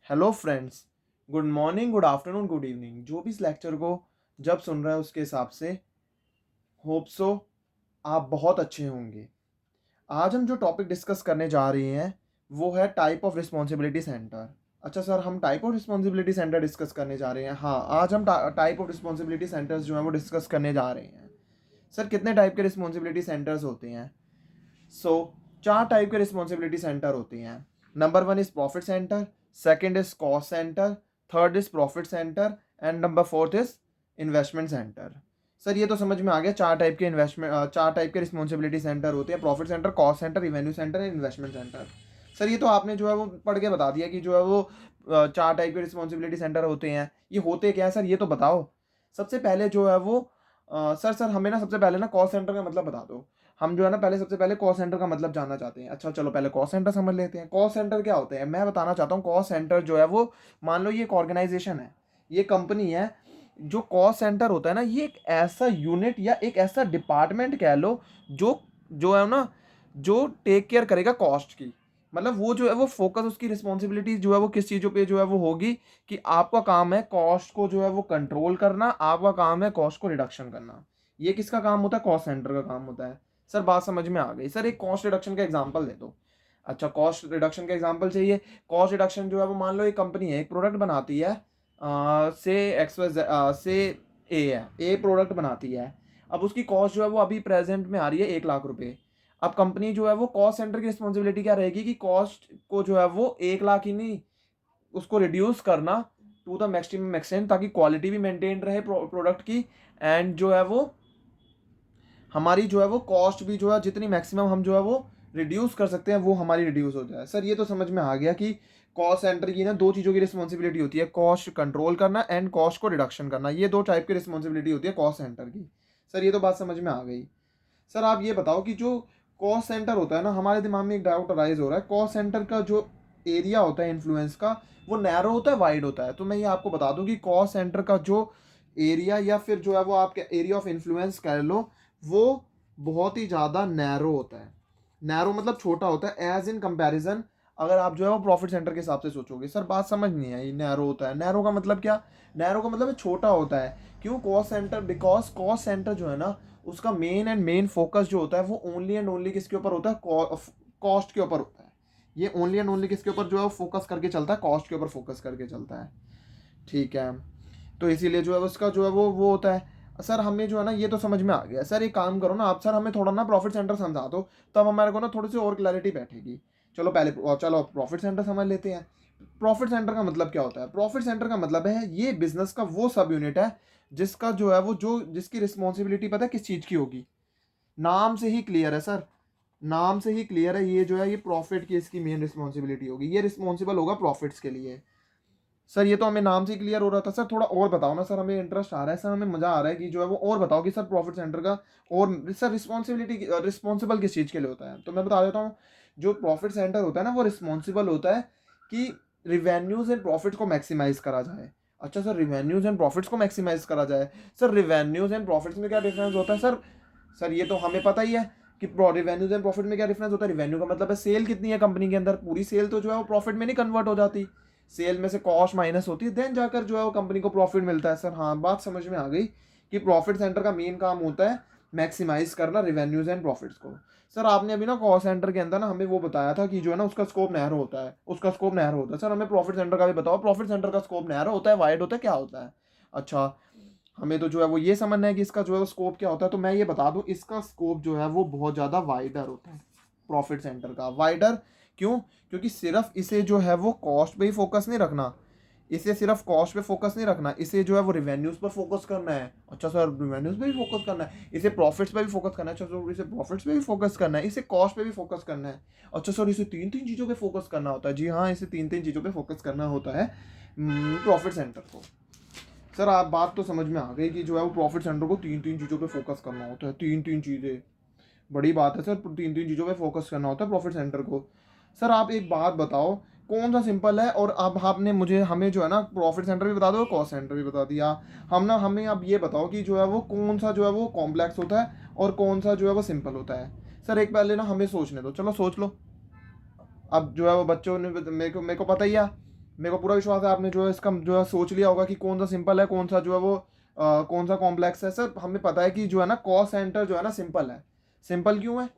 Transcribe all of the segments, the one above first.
Hello friends. Good morning, good afternoon, good evening. जो भी इस लेक्चर को जब सुन रहा है उसके हिसाब से होप सो आप बहुत अच्छे होंगे। आज हम जो टॉपिक डिस्कस करने जा रहे हैं वो है टाइप ऑफ रिस्पॉन्सिबिलिटी सेंटर। अच्छा सर, हम type of responsibility centre discuss करने जा रहे हैं। हाँ, आज हम टाइप ऑफ रिस्पॉन्सिबिलिटी सेंटर्स जो हैं वो डिस्कस करने जा रहे हैं। सर, कितने टाइप के रिस्पॉन्सिबिलिटी सेंटर्स होते हैं? सो चार टाइप के रिस्पॉन्सिबिलिटी सेंटर होते हैं। Number one is profit centre, second is cost centre, third is profit centre and number fourth is investment centre. Sir, ये तो समझ में आ गया। चार टाइप के रिस्पॉन्सिबिलिटी सेंटर होते हैं: profit centre, cost centre, revenue centre and investment centre. Sir, ये तो आपने जो है वो पढ़ के बता दिया कि जो है वो चार टाइप के रिस्पॉन्सिबिलिटी सेंटर होते हैं। ये होते क्या है सर, ये तो बताओ। सबसे पहले जो है वो सर हमें ना सबसे पहले ना कॉस्ट सेंटर का मतलब बता दो। हम जो है ना पहले सबसे पहले कॉस्ट सेंटर का मतलब जानना चाहते हैं। अच्छा चलो, पहले कॉस्ट सेंटर समझ लेते हैं। कॉस्ट सेंटर क्या होते हैं मैं बताना चाहता हूँ। कॉस्ट सेंटर जो है वो, मान लो ये एक ऑर्गेनाइजेशन है, ये कंपनी है। जो कॉस्ट सेंटर होता है ना, ये एक ऐसा यूनिट या एक ऐसा डिपार्टमेंट कह लो जो जो है ना, जो टेक केयर करेगा कॉस्ट की। मतलब वो जो है वो फोकस, उसकी रिस्पॉन्सिबिलिटी जो है वो किस चीज़ों पे जो है वो होगी कि आपका काम है कॉस्ट को जो है वो कंट्रोल करना, आपका काम है कॉस्ट को रिडक्शन करना। ये किसका काम होता है? कॉस्ट सेंटर का काम होता है। सर, बात समझ में आ गई। सर, एक कॉस्ट रिडक्शन का एग्जांपल दे दो। अच्छा, कॉस्ट रिडक्शन का एग्जांपल चाहिए। कॉस्ट रिडक्शन जो है वो, मान लो एक कंपनी है, एक प्रोडक्ट बनाती है, से एक्स से ए है, ए प्रोडक्ट बनाती है। अब उसकी कॉस्ट जो है वो अभी प्रेजेंट में आ रही है 1 लाख रुपए। अब कंपनी जो है वो, कॉस्ट सेंटर की रिस्पॉन्सिबिलिटी क्या रहेगी कि कॉस्ट को जो है वो 1 लाख ही नहीं, उसको रिड्यूस करना टू द मैक्सिमम एक्सटेंट, ताकि क्वालिटी भी मेंटेन रहे प्रोडक्ट की, एंड जो है वो हमारी जो है वो कॉस्ट भी जो है जितनी मैक्सिमम हम जो है वो रिड्यूस कर सकते हैं वो हमारी रिड्यूस हो जाए। सर, ये तो समझ में आ गया कि कॉस्ट सेंटर की ना दो चीज़ों की रिस्पॉन्सिबिलिटी होती है: कॉस्ट कंट्रोल करना एंड कॉस्ट को रिडक्शन करना। ये दो टाइप की रिस्पॉन्सिबिलिटी होती है कॉस्ट सेंटर की। सर, ये तो बात समझ में आ गई। सर, आप ये बताओ कि जो कॉस्ट सेंटर होता है ना, हमारे दिमाग में एक डाउट अराइज हो रहा है। कॉस्ट सेंटर का जो एरिया होता है इन्फ्लुएंस का, वो नैरो होता है, वाइड होता है? तो मैं ये आपको बता दूं कि कॉस्ट सेंटर का जो एरिया, या फिर जो है वो आपके एरिया ऑफ इन्फ्लुएंस कह लो, वो बहुत ही ज़्यादा नैरो होता है। नैरो मतलब छोटा होता है, एज इन कंपैरिजन अगर आप जो है वो प्रॉफिट सेंटर के हिसाब से सोचोगे। सर, बात समझ नहीं आई। नैरो होता है, नैरो का मतलब क्या? नैरो का मतलब छोटा होता है। क्यों cost centre? Because cost centre जो है ना, उसका मेन फोकस जो होता है वो ओनली एंड ओनली किसके ऊपर होता है? कॉस्ट के ऊपर होता है। ये ओनली एंड ओनली किसके ऊपर जो है वो फोकस करके चलता है? कॉस्ट के ऊपर फोकस करके चलता है। ठीक है, तो इसीलिए जो है उसका जो है वो होता है। सर, हमें जो है ना ये तो समझ में आ गया। सर, एक काम करो ना आप, सर हमें थोड़ा ना प्रॉफिट सेंटर समझा दो, तब हमारे को ना थोड़ी सी और क्लैरिटी बैठेगी। चलो प्रॉफिट सेंटर समझ लेते हैं। प्रॉफिट सेंटर का मतलब क्या होता है? प्रॉफिट सेंटर का मतलब है ये बिजनेस का वो सब यूनिट है जिसका जो है वो, जो जिसकी रिस्पॉन्सिबिलिटी पता है किस चीज़ की होगी। नाम से ही क्लियर है सर, नाम से ही क्लियर है। ये जो है ये प्रॉफिट की इसकी मेन रिस्पॉन्सिबिलिटी होगी, ये रिस्पॉन्सिबल होगा प्रॉफिट्स के लिए। सर, ये तो हमें नाम से क्लियर हो रहा था। सर, थोड़ा और बताओ ना। सर, हमें इंटरेस्ट आ रहा है, सर हमें मजा आ रहा है कि जो है वो और बताओ कि सर प्रॉफिट सेंटर का और सर रिस्पॉन्सिबिलिटी, रिस्पॉन्सिबल किस चीज़ के लिए होता है? तो मैं बता देता हूँ। जो प्रॉफिट सेंटर होता है ना, वो रिस्पॉन्सिबल होता है कि रिवेन्यूज एंड प्रॉफिट को मैक्सिमाइज करा जाए। अच्छा सर, रिवेन्यूज एंड प्रॉफिट्स को मैक्सिमाइज करा जाए। सर, रिवेन्यूज एंड प्रॉफिट्स में क्या डिफरेंस होता है? सर ये तो हमें पता ही है कि रिवेन्यूज एंड प्रॉफिट में क्या डिफरेंस होता है। रिवेन्यू का मतलब है सेल कितनी है कंपनी के अंदर, पूरी सेल तो जो है वो प्रॉफिट में नहीं कन्वर्ट हो जाती। सेल में से कॉस्ट माइनस होती है, देन जाकर जो है वो कंपनी को प्रॉफिट मिलता है। सर हाँ, बात समझ में आ गई कि प्रॉफिट सेंटर का मेन काम होता है मैक्सिमाइज करना रिवेन्यूज एंड प्रॉफिट्स को। सर, आपने अभी ना कॉस्ट सेंटर के अंदर ना हमें वो बताया था कि जो है ना उसका स्कोप नैरो होता है, उसका स्कोप नैरो होता है। सर, हमें प्रॉफिट सेंटर का भी बताओ, प्रॉफिट सेंटर का स्कोप नैरो होता है, वाइड होता है, क्या होता है? अच्छा, हमें तो जो है वो ये समझना है कि इसका जो है स्कोप क्या होता है। तो मैं ये बता दूं, इसका स्कोप जो है वो बहुत ज़्यादा वाइडर होता है प्रॉफिट सेंटर का। वाइडर क्यों? क्योंकि सिर्फ इसे जो है वो कॉस्ट पे ही फोकस नहीं रखना, इसे सिर्फ कॉस्ट पे फोकस नहीं रखना, इसे जो है वो रिवेन्यूज पर फोकस करना है। अच्छा सर, रिवेन्यूज पे भी फोकस करना है, इसे प्रॉफिट्स पे भी फोकस करना है। अच्छा सर, इसे प्रॉफिट्स पे भी फोकस करना है, इसे कॉस्ट पे भी फोकस करना है। अच्छा सर, इसे तीन तीन चीज़ों पे फोकस करना होता है। जी हाँ, इसे तीन तीन चीज़ों पे फोकस करना होता है प्रॉफिट सेंटर को। सर, आप बात तो समझ में आ गई कि जो है वो प्रॉफिट सेंटर को तीन तीन चीज़ों पे फोकस करना होता है। तीन तीन चीज़ें, बड़ी बात है सर, तीन तीन चीज़ों पे फोकस करना होता है प्रॉफिट सेंटर को। सर, आप एक बात बताओ, कौन सा सिंपल है? और अब आपने हमें जो है ना प्रॉफिट सेंटर भी बता दो, कॉस्ट सेंटर भी बता दिया। हमें अब ये बताओ कि जो है वो कौन सा जो है वो कॉम्प्लेक्स होता है और कौन सा जो है वो सिंपल होता है। सर, एक पहले ना हमें सोचने दो, चलो सोच लो। अब जो है वो बच्चों ने, मेरे को पता ही है मेरे को पूरा विश्वास है आपने जो है इसका जो है सोच लिया होगा कि कौन सा सिंपल है, कौन सा जो है वो कौन सा कॉम्प्लेक्स है। सर हमें पता है कि जो है ना कॉस सेंटर जो है ना सिंपल है। सिंपल क्यों है?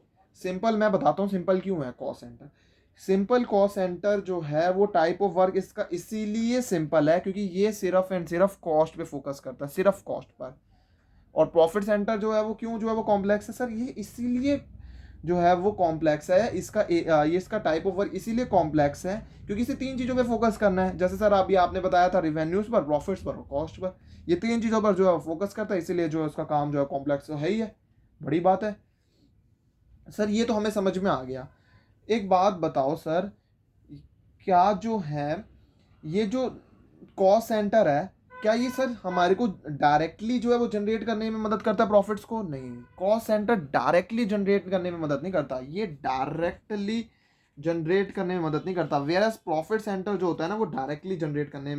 सिंपल मैं बताता हूँ सिंपल क्यों है cos centre. Simple cos centre जो है वो टाइप ऑफ वर्क इसका इसीलिए सिंपल है क्योंकि ये सिर्फ एंड सिर्फ कॉस्ट पे फोकस करता है, सिर्फ कॉस्ट पर। और प्रॉफिट सेंटर जो है वो क्यों जो है वो कॉम्प्लेक्स है सर, ये इसीलिए जो है वो कॉम्प्लेक्स है। ये इसका टाइप ऑफ वर्क इसीलिए कॉम्प्लेक्स है क्योंकि इसे तीन चीज़ों पे फोकस करना है। जैसे सर अभी आपने बताया था रिवेन्यूज पर, प्रॉफिट्स पर और कॉस्ट पर। ये तीन चीज़ों पर जो है फोकस करता है, इसीलिए जो है उसका काम जो है कॉम्प्लेक्स तो है ही है। बड़ी बात है सर, ये तो हमें समझ में आ गया। एक बात बताओ सर, क्या जो है ये जो कॉस्ट सेंटर है, क्या ये सर हमारे को डायरेक्टली जो है वो जनरेट करने में मदद करता है प्रॉफिट्स को? नहीं, कॉस्ट सेंटर डायरेक्टली जनरेट करने में मदद नहीं करता, ये डायरेक्टली जनरेट करने में मदद नहीं करता। वेयर एज प्रॉफिट सेंटर जो होता है ना वो डायरेक्टली जनरेट करता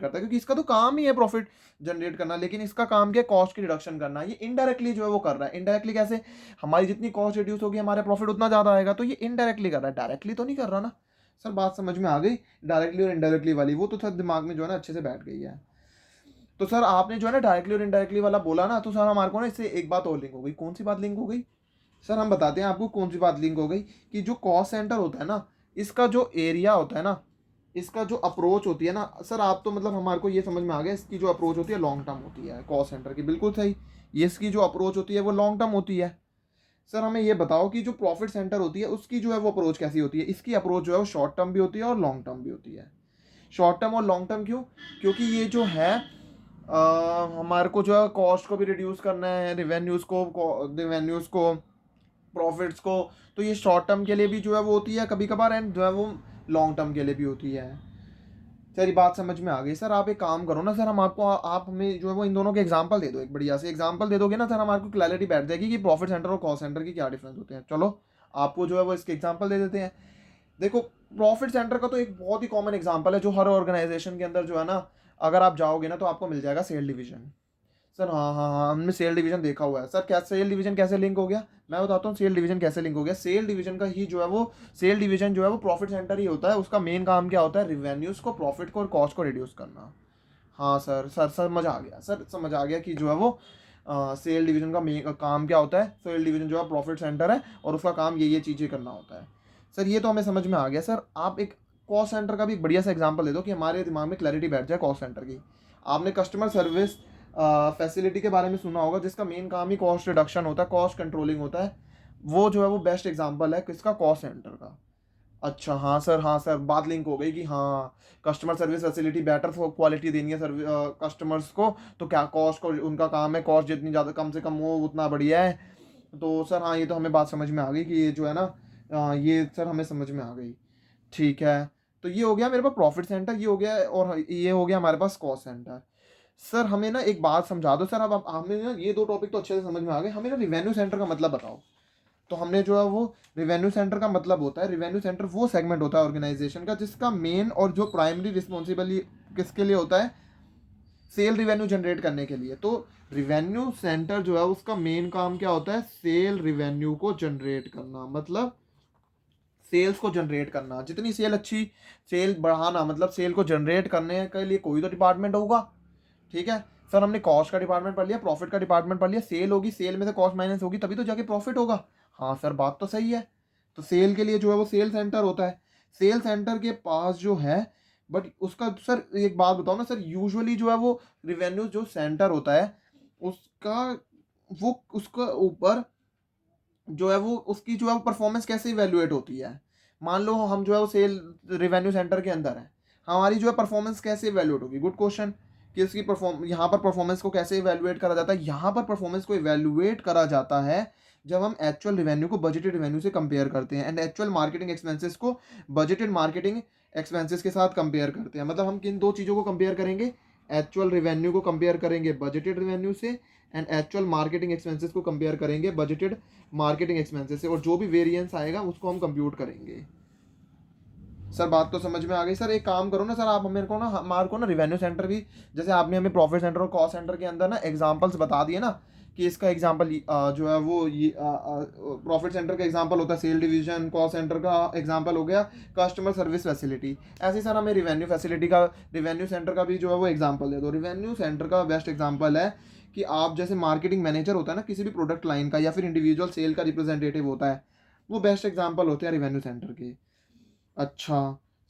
है क्योंकि इसका तो काम ही है प्रॉफिट जनरेट करना। लेकिन इसका काम क्या है? कॉस्ट की रिडक्शन करना। ये इनडायरेक्टली जो है वो कर रहा है। इनडायरेक्टली कैसे? हमारी जितनी कॉस्ट रिड्यूस होगी हमारा प्रॉफिट उतना ज्यादा आएगा, तो ये इनडायरेक्टली कर रहा है, डायरेक्टली तो नहीं कर रहा ना। सर बात समझ में आ गई? डायरेक्टली और इनडायरेक्टली वाली वो तो सर दिमाग में जो है ना अच्छे से बैठ गई है। तो सर आपने जो है ना डायरेक्टली और इनडायरेक्टली वाला बोला ना, तो सर हमारे को ना इससे एक बात और लिंक हो गई। कौन सी बात लिंक हो गई सर? हम बताते हैं आपको कौन सी बात लिंक हो गई। कि जो कॉस्ट सेंटर होता है ना, इसका जो एरिया होता है ना, इसका जो अप्रोच होती है ना सर, आप तो मतलब हमारे को ये समझ में आ गया, इसकी जो अप्रोच होती है लॉन्ग टर्म होती है कॉस्ट सेंटर की। बिल्कुल सही, ये इसकी जो अप्रोच होती है वो लॉन्ग टर्म होती है। सर हमें ये बताओ कि जो प्रॉफिट सेंटर होती है उसकी जो है वो अप्रोच कैसी होती है? इसकी अप्रोच जो है वो शॉर्ट टर्म भी होती है और लॉन्ग टर्म भी होती है। शॉर्ट टर्म और लॉन्ग टर्म क्यों? क्योंकि ये जो है हमारे को जो है कॉस्ट को भी रिड्यूस करना है, रिवेन्यूज़ को प्रॉफिट्स को। तो ये शॉर्ट टर्म के लिए भी जो है वो होती है कभी कभार, एंड जो है वो लॉन्ग टर्म के लिए भी होती है। सर ये बात समझ में आ गई। सर आप एक काम करो ना सर, हम आपको आप हमें जो है वो इन दोनों के एग्जांपल दे दो। एक बढ़िया से एग्जांपल दे दोगे ना सर, हमारे को क्लैरिटी बैठ जाएगी कि प्रॉफिट सेंटर और कॉस्ट सेंटर की क्या डिफरेंस होते हैं। चलो आपको जो है वो इसके एग्जांपल दे देते हैं। देखो, प्रॉफिट सेंटर का तो एक बहुत ही कॉमन एग्जांपल है जो हर ऑर्गेनाइजेशन के अंदर जो है ना, अगर आप जाओगे ना तो आपको मिल जाएगा सेल डिवीजन। सर हाँ हाँ हाँ, हमने सेल डिवीजन देखा हुआ है। सर क्या सेल डिवीजन कैसे लिंक हो गया? मैं बताता हूँ सेल डिवीजन कैसे लिंक हो गया। सेल डिवीजन का ही जो है वो सेल डिवीजन जो है वो प्रॉफिट सेंटर ही होता है। उसका मेन काम क्या होता है? रिवेन्यूज को, प्रॉफिट को और कॉस्ट को रिड्यूस करना। हाँ सर सर समझ आ गया। सर समझ आ गया कि जो है वो सेल डिवीजन का मेन काम क्या होता है। सेल डिवीजन जो है प्रॉफिट सेंटर है और उसका काम ये चीज़ें करना होता है। सर ये तो हमें समझ में आ गया। सर आप एक कॉस्ट सेंटर का भी एक बढ़िया सा एग्जांपल दे दो कि हमारे दिमाग में क्लैरिटी बैठ जाए कॉस्ट सेंटर की। आपने कस्टमर सर्विस फैसिलिटी के बारे में सुना होगा, जिसका मेन काम ही कॉस्ट रिडक्शन होता है, कॉस्ट कंट्रोलिंग होता है। वो जो है वो बेस्ट एग्जांपल है किसका? कॉस्ट सेंटर का। अच्छा हाँ सर, हाँ सर, बात लिंक हो गई कि हाँ customer service facility better quality देनी है कस्टमर्स को, तो क्या कॉस्ट को उनका काम है, कॉस्ट जितनी ज़्यादा कम से कम हो उतना बढ़िया है। तो सर हाँ, ये तो हमें बात समझ में आ गई कि ये जो है ना ये सर हमें समझ में आ गई। ठीक है, तो ये हो गया मेरे पास प्रॉफिट सेंटर, ये हो गया, और ये हो गया हमारे पास कॉस्ट सेंटर। सर हमें ना एक बात समझा दो सर। अब हमें ना ये दो टॉपिक तो अच्छे से समझ में आ गए, हमें ना रिवेन्यू सेंटर का मतलब बताओ। तो हमने जो है वो रिवेन्यू सेंटर का मतलब होता है, रिवेन्यू सेंटर वो सेगमेंट होता है ऑर्गेनाइजेशन का जिसका मेन और जो प्राइमरी रिस्पॉन्सिबल किसके लिए होता है? सेल रिवेन्यू जनरेट करने के लिए। तो रिवेन्यू सेंटर जो है उसका मेन काम क्या होता है? सेल रिवेन्यू को जनरेट करना, मतलब सेल्स को जनरेट करना। जितनी सेल अच्छी, सेल बढ़ाना, मतलब सेल को जनरेट करने के लिए कोई तो डिपार्टमेंट होगा। ठीक है सर, हमने कॉस्ट का डिपार्टमेंट पढ़ लिया, प्रॉफिट का डिपार्टमेंट पढ़ लिया, सेल होगी, सेल में से कॉस्ट माइनस होगी तभी तो जाके प्रॉफिट होगा। हाँ सर बात तो सही है। तो सेल के लिए जो है वो सेल सेंटर होता है। सेल सेंटर के पास जो है, बट उसका सर एक बात बताओ ना सर, यूजुअली जो है वो रिवेन्यू जो सेंटर होता है उसका, वो उसका ऊपर जो है वो उसकी जो है वो परफॉर्मेंस कैसे इवेल्युएट होती है? मान लो हम जो है वो सेल रिवेन्यू सेंटर के अंदर है, हमारी जो है परफॉर्मेंस कैसे इवेल्युएट होगी? Good question. कि उसकी यहाँ पर परफॉर्मेंस को कैसे इवेल्युएट करा जाता है? यहाँ पर परफॉर्मेंस को इवेल्युएट करा जाता है जब हम एक्चुअल रिवेन्यू को बजटेड रिवेन्यू से कंपेयर करते हैं, एंड एक्चुअल मार्केटिंग एक्सपेंसेस को बजटेड मार्केटिंग एक्सपेंसेस के साथ कंपेयर करते हैं। मतलब हम किन दो चीज़ों को कंपेयर करेंगे? एक्चुअल रिवेन्यू को कंपेयर करेंगे बजटेड रिवेन्यू से, एंड एक्चुअल मार्केटिंग एक्सपेंसेस को कंपेयर करेंगे बजटेड मार्केटिंग एक्सपेंसेस से, और जो भी वेरिएंस आएगा उसको हम कंप्यूट करेंगे। सर बात तो समझ में आ गई। सर एक काम करो ना सर, आप मेरे को ना हमारे को ना रिवेन्यू सेंटर भी, जैसे आपने हमें प्रॉफिट सेंटर और कॉस्ट सेंटर के अंदर ना एग्जांपल्स बता दिए ना, कि इसका एग्जांपल जो है वो ये प्रॉफिट सेंटर का एग्जांपल होता है सेल डिवीजन, कॉस्ट सेंटर का एग्जांपल हो गया कस्टमर सर्विस फैसिलिटी। ऐसे ही सर हमें रिवेन्यू फैसिलिटी का, रिवेन्यू सेंटर का भी जो है वो एग्जांपल दे दो। रिवेन्यू सेंटर का बेस्ट एग्जांपल है कि आप जैसे मार्केटिंग मैनेजर होता है ना किसी भी प्रोडक्ट लाइन का, या फिर इंडिविजुअल सेल का रिप्रेजेंटेटिव होता है, वो बेस्ट एग्जांपल होते हैं रिवेन्यू सेंटर के। अच्छा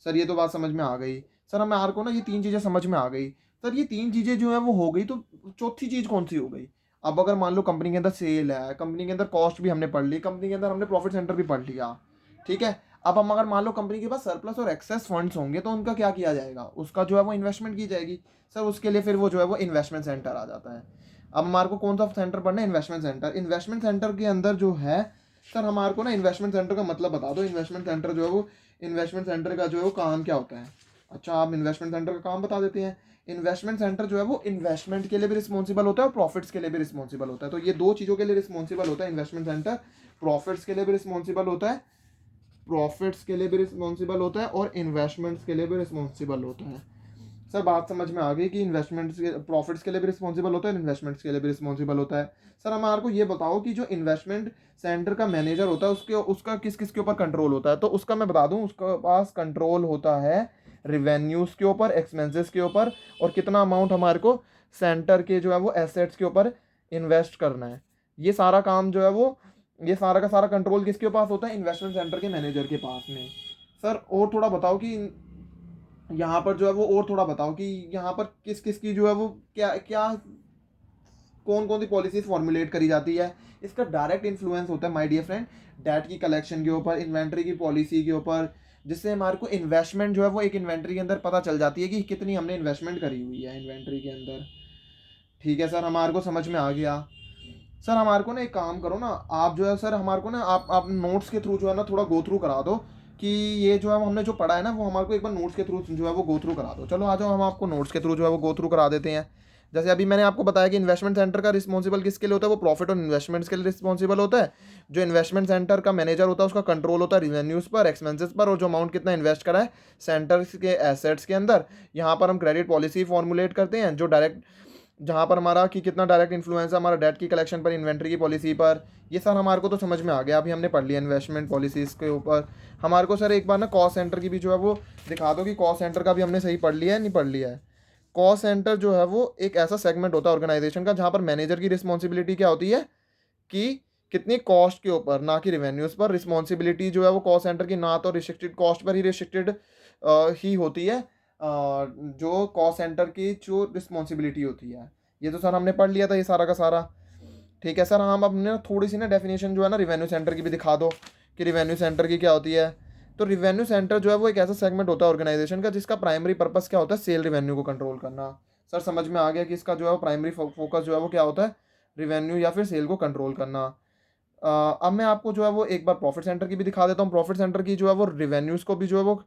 सर, ये तो बात समझ में आ गई। सर हमें आर को ना ये तीन चीज़ें समझ में आ गई। सर ये तीन चीज़ें जो है वो हो गई, तो चौथी चीज़ कौन सी हो गई? अब अगर मान लो कंपनी के अंदर सेल है, कंपनी के अंदर कॉस्ट भी हमने पढ़ ली, कंपनी के अंदर हमने प्रॉफिट सेंटर भी पढ़ लिया, ठीक है। अब हम अगर मान लो कंपनी के पास सरप्लस और एक्सेस फंड्स होंगे तो उनका क्या किया जाएगा? उसका जो है वो इन्वेस्टमेंट की जाएगी। सर उसके लिए फिर वो जो है वो इन्वेस्टमेंट सेंटर आ जाता है। अब हमारे को कौन सा सेंटर पढ़ना है? Investment centre. इन्वेस्टमेंट सेंटर के अंदर जो है, सर हमारे को ना इन्वेस्टमेंट सेंटर का मतलब बता दो। इन्वेस्टमेंट सेंटर जो है वो, इन्वेस्टमेंट सेंटर का जो है वो काम क्या होता है? अच्छा आप इन्वेस्टमेंट सेंटर का काम बता देते हैं। इन्वेस्टमेंट सेंटर जो है वो इन्वेस्टमेंट के लिए भी रिस्पॉन्सिबल होता है और प्रॉफिट्स के लिए भी रिस्पॉन्सिबल होता है। तो ये दो चीज़ों के लिए रिस्पॉन्सिबल होता है इन्वेस्टमेंट सेंटर। प्रॉफिट्स के लिए भी रिस्पॉन्सिबल होता है, प्रॉफिट्स के लिए भी रिस्पॉन्सिबल होता है, और इन्वेस्टमेंट्स के लिए भी रिस्पॉन्सिबल होता है। सर बात समझ में आ गई कि इन्वेस्टमेंट्स के, प्रॉफिट्स के लिए भी रिस्पॉन्सिबल होता है, इन्वेस्टमेंट्स के लिए भी रिस्पॉन्सिबल होता है। सर हमारे को ये बताओ कि जो इन्वेस्टमेंट सेंटर का मैनेजर होता है उसके, उसका किस किस के ऊपर कंट्रोल होता है? तो उसका मैं बता दूं, उसके पास कंट्रोल होता है रिवेन्यूज़ के ऊपर, एक्सपेंसेस के ऊपर, और कितना अमाउंट हमारे को सेंटर के जो है वो एसेट्स के ऊपर इन्वेस्ट करना है। ये सारा काम जो है वो, ये सारा का सारा कंट्रोल किसके पास होता है? इन्वेस्टमेंट सेंटर के मैनेजर के पास में। सर और थोड़ा बताओ कि यहाँ पर जो है वो, और थोड़ा बताओ कि यहाँ पर किस किस की जो है वो क्या क्या, कौन कौन सी पॉलिसीज फॉर्मुलेट करी जाती है? इसका डायरेक्ट इन्फ्लुएंस होता है माय डियर फ्रेंड डेट की कलेक्शन के ऊपर, इन्वेंट्री की पॉलिसी के ऊपर, जिससे हमारे को इन्वेस्टमेंट जो है वो एक इन्वेंट्री के अंदर पता चल जाती है कि कितनी हमने इन्वेस्टमेंट करी हुई है इन्वेंट्री के अंदर। ठीक है सर, हमारे को समझ में आ गया। सर हमारे को ना एक काम करो ना, आप जो है सर हमारे को ना आप नोट्स के थ्रू जो है ना थोड़ा गो थ्रू करा दो, कि ये जो है हमने जो पढ़ा है ना वो हमारे को एक बार नोट्स के थ्रू जो है वो गो थ्रू करा दो। चलो आ जाओ, हम आपको नोट्स के थ्रू जो है वो गो थ्रू करा देते हैं। जैसे अभी मैंने आपको बताया कि इन्वेस्टमेंट सेंटर का रिस्पॉन्सिबल किसके लिए होता है? वो प्रॉफिट और इन्वेस्टमेंट्स के लिए रिस्पॉन्सिबल होता है। जो इन्वेस्टमेंट सेंटर का मैनेजर होता है उसका कंट्रोल होता है रिवेन्यूज़ पर, एक्सपेंसेस पर, और जो अमाउंट कितना इन्वेस्ट करा है सेंटर के एसेट्स के अंदर। यहाँ पर हम क्रेडिट पॉलिसी फॉर्मुलेट करते हैं, जो डायरेक्ट, जहाँ पर हमारा कि कितना डायरेक्ट इन्फ्लुएंस है हमारा डेट की कलेक्शन पर, इन्वेंट्री की पॉलिसी पर। ये सर हमारे को तो समझ में आ गया, अभी हमने पढ़ लिया इन्वेस्टमेंट पॉलिसीज़ के ऊपर। हमारे को सर एक बार ना कॉस्ट सेंटर की भी जो है वो दिखा दो, कि कॉस्ट सेंटर का भी हमने सही पढ़ लिया है नहीं पढ़ लिया है। कॉस्ट सेंटर जो है वो एक ऐसा सेगमेंट होता है ऑर्गेनाइजेशन का जहाँ पर मैनेजर की रिस्पॉन्सिबिलिटी क्या होती है कि कितनी कॉस्ट के ऊपर, ना कि रिवेन्यूज़ पर। रिस्पॉन्सिबिलिटी जो है वो कॉस्ट सेंटर की ना तो रिस्ट्रिक्टेड कॉस्ट पर ही रिस्ट्रिक्टेड ही होती है, जो कॉस्ट सेंटर की जो रिस्पॉन्सिबिलिटी होती है। ये तो सर हमने पढ़ लिया था ये सारा का सारा। ठीक है सर, हम अपने थोड़ी सी ना डेफिनेशन जो है ना रिवेन्यू सेंटर की भी दिखा दो, कि रिवेन्यू सेंटर की क्या होती है। तो रिवेन्यू सेंटर जो है वो एक ऐसा सेगमेंट होता है ऑर्गेनाइजेशन का जिसका प्राइमरी पर्पस क्या होता है? सेल रिवेन्यू को कंट्रोल करना। सर समझ में आ गया कि इसका जो है प्राइमरी फोकस जो है वो क्या होता है? रिवेन्यू या फिर सेल को कंट्रोल करना। अब मैं आपको जो है वो एक बार प्रॉफिट सेंटर की भी दिखा देता हूँ। प्रॉफिट सेंटर की जो है वो रिवेन्यूज़ को भी जो है वो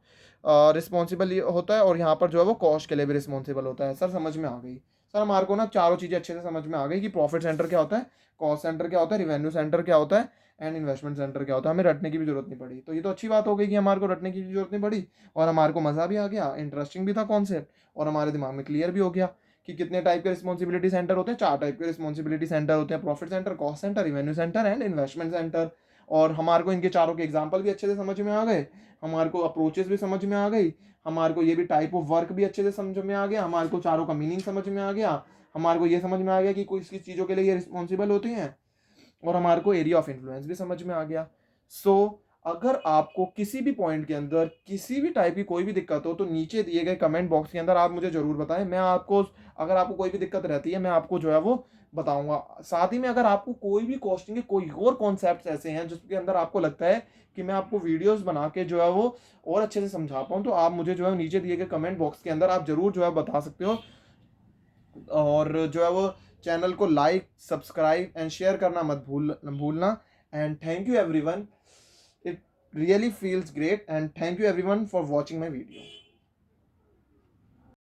रिस्पॉन्सिबल होता है, और यहाँ पर जो है वो कॉस्ट के लिए भी रिस्पॉन्सिबल होता है। सर समझ में आ गई। सर हमारे को ना चारों चीज़ें अच्छे से समझ में आ गई कि प्रॉफिट सेंटर क्या होता है, कॉस्ट सेंटर क्या होता है, रिवेन्यू सेंटर क्या होता है, एंड इन्वेस्टमेंट सेंटर क्या होता है। हमें रटने की भी जरूरत नहीं पड़ी। तो ये तो अच्छी बात हो गई कि हमारे को रटने की भी जरूरत नहीं पड़ी, और हमारे को मज़ा भी आ गया, इंटरेस्टिंग भी था कॉन्सेप्ट, और हमारे दिमाग में क्लियर भी हो गया कि कितने टाइप के रिस्पॉन्सिबिलिटी सेंटर होते हैं। 4 टाइप के रिस्पॉन्सिबिलिटी सेंटर होते हैं, profit centre, cost centre, revenue centre and investment centre. और हमारे को इनके चारों के एग्जाम्पल भी अच्छे से समझ में आ गए, हमारे को अप्रोचेस भी समझ में आ गई, हमारे को ये भी टाइप ऑफ वर्क भी अच्छे से समझ में आ गया, हमारे को चारों का मीनिंग समझ में आ गया, हमारे को ये समझ में आ गया कि किस किस चीज़ों के लिए ये रिस्पॉन्सिबल होती हैं, और हमारे को एरिया ऑफ इन्फ्लुएंस भी समझ में आ गया। सो अगर आपको किसी भी पॉइंट के अंदर किसी भी टाइप की कोई भी दिक्कत हो तो नीचे दिए गए कमेंट बॉक्स के अंदर आप मुझे ज़रूर बताएं। मैं आपको, अगर आपको कोई भी दिक्कत रहती है मैं आपको जो है वो बताऊंगा। साथ ही में अगर आपको कोई भी कॉस्टिंग के कोई और कॉन्सेप्ट्स ऐसे हैं जिसके अंदर आपको लगता है कि मैं आपको वीडियोस बना के जो है वो और अच्छे से समझा पाऊँ, तो आप मुझे जो है नीचे दिए गए कमेंट बॉक्स के अंदर आप ज़रूर जो है बता सकते हो। और जो है वो चैनल को लाइक, सब्सक्राइब एंड शेयर करना मत भूलना। And thank you everyone, it really feels great, and thank you everyone for watching my video.